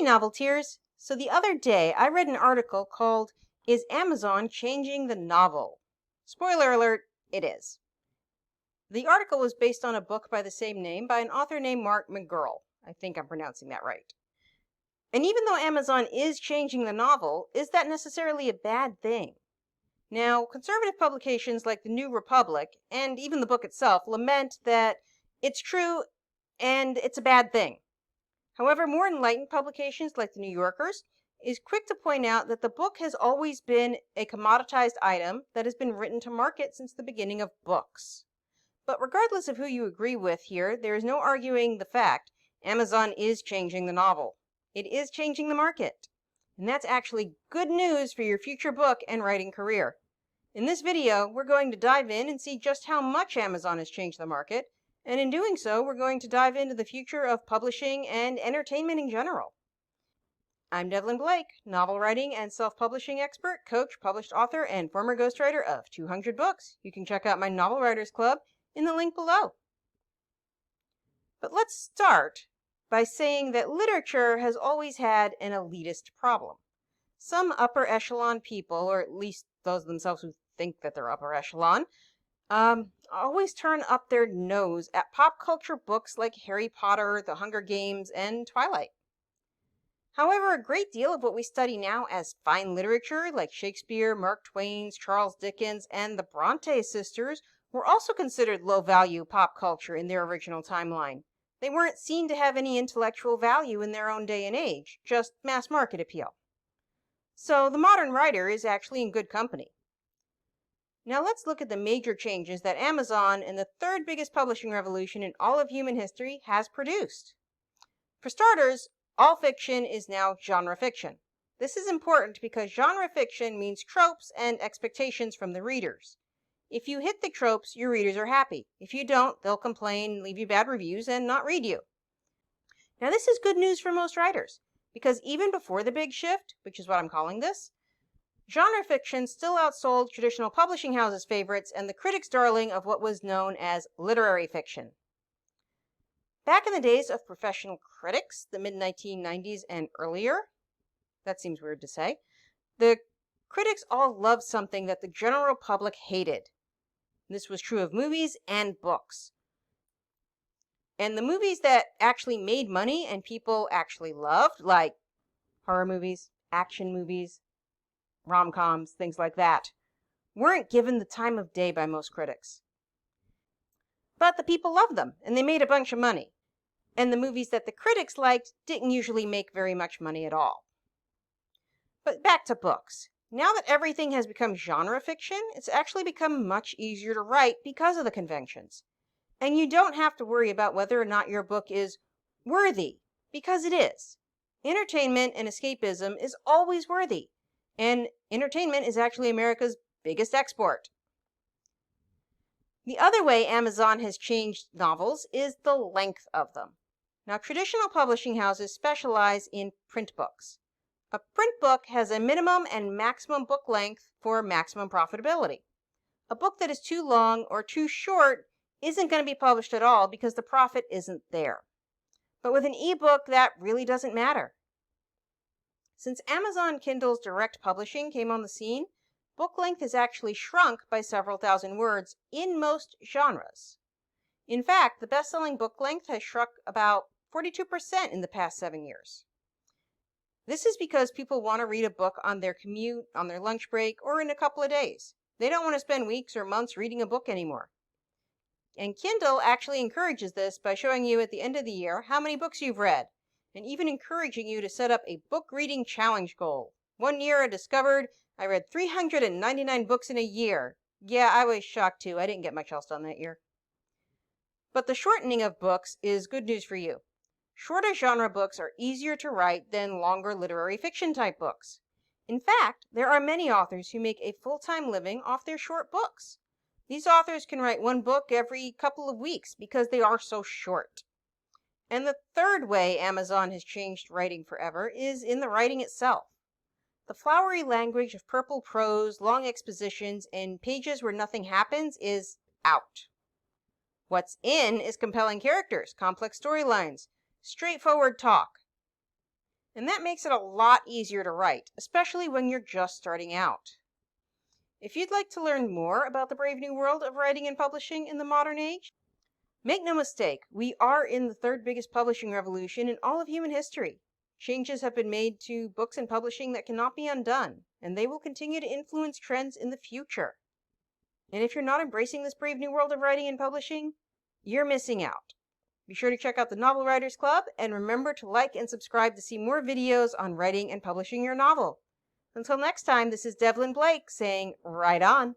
Hey novelteers! So the other day I read an article called "Is Amazon Changing the Novel?" Spoiler alert, it is. The article was based on a book by the same name by an author named Mark McGurl. I think I'm pronouncing that right. And even though Amazon is changing the novel, is that necessarily a bad thing? Now, conservative publications like the New Republic, and even the book itself, lament that it's true and it's a bad thing. However, more enlightened publications like the New Yorkers is quick to point out that the book has always been a commoditized item that has been written to market since the beginning of books. But regardless of who you agree with here, there is no arguing the fact Amazon is changing the novel. It is changing the market. And that's actually good news for your future book and writing career. In this video, we're going to dive in and see just how much Amazon has changed the market. And in doing so, we're going to dive into the future of publishing and entertainment in general. I'm Devlin Blake, novel writing and self-publishing expert, coach, published author, and former ghostwriter of 200 books. You can check out my Novel Writers Club in the link below. But let's start by saying that literature has always had an elitist problem. Some upper echelon people, or at least those themselves who think that they're upper echelon, always turn up their nose at pop culture books like Harry Potter, The Hunger Games, and Twilight. However, a great deal of what we study now as fine literature, like Shakespeare, Mark Twain's, Charles Dickens, and the Bronte sisters, were also considered low-value pop culture in their original timeline. They weren't seen to have any intellectual value in their own day and age, just mass market appeal. So the modern writer is actually in good company. Now let's look at the major changes that Amazon and the third biggest publishing revolution in all of human history has produced. For starters, all fiction is now genre fiction. This is important because genre fiction means tropes and expectations from the readers. If you hit the tropes, your readers are happy. If you don't, they'll complain, leave you bad reviews, and not read you. Now this is good news for most writers, because even before the big shift, which is what I'm calling this, genre fiction still outsold traditional publishing houses' favorites and the critics' darling of what was known as literary fiction. Back in the days of professional critics, the mid-1990s and earlier, that seems weird to say, the critics all loved something that the general public hated. This was true of movies and books. And the movies that actually made money and people actually loved, like horror movies, action movies, rom-coms, things like that, weren't given the time of day by most critics. But the people loved them, and they made a bunch of money. And the movies that the critics liked didn't usually make very much money at all. But back to books. Now that everything has become genre fiction, it's actually become much easier to write because of the conventions. And you don't have to worry about whether or not your book is worthy, because it is. Entertainment and escapism is always worthy. And entertainment is actually America's biggest export. The other way Amazon has changed novels is the length of them. Now, traditional publishing houses specialize in print books. A print book has a minimum and maximum book length for maximum profitability. A book that is too long or too short isn't going to be published at all because the profit isn't there. But with an ebook, that really doesn't matter. Since Amazon Kindle's direct publishing came on the scene, book length has actually shrunk by several thousand words in most genres. In fact, the best-selling book length has shrunk about 42% in the past 7 years. This is because people want to read a book on their commute, on their lunch break, or in a couple of days. They don't want to spend weeks or months reading a book anymore. And Kindle actually encourages this by showing you at the end of the year how many books you've read, and even encouraging you to set up a book reading challenge goal. One year I discovered I read 399 books in a year. Yeah, I was shocked too. I didn't get much else done that year. But the shortening of books is good news for you. Shorter genre books are easier to write than longer literary fiction type books. In fact, there are many authors who make a full-time living off their short books. These authors can write one book every couple of weeks because they are so short. And the third way Amazon has changed writing forever is in the writing itself. The flowery language of purple prose, long expositions, and pages where nothing happens is out. What's in is compelling characters, complex storylines, straightforward talk. And that makes it a lot easier to write, especially when you're just starting out. If you'd like to learn more about the brave new world of writing and publishing in the modern age, make no mistake, we are in the third biggest publishing revolution in all of human history. Changes have been made to books and publishing that cannot be undone, and they will continue to influence trends in the future. And if you're not embracing this brave new world of writing and publishing, you're missing out. Be sure to check out the Novel Writers Club, and remember to like and subscribe to see more videos on writing and publishing your novel. Until next time, this is Devlin Blake saying, write on.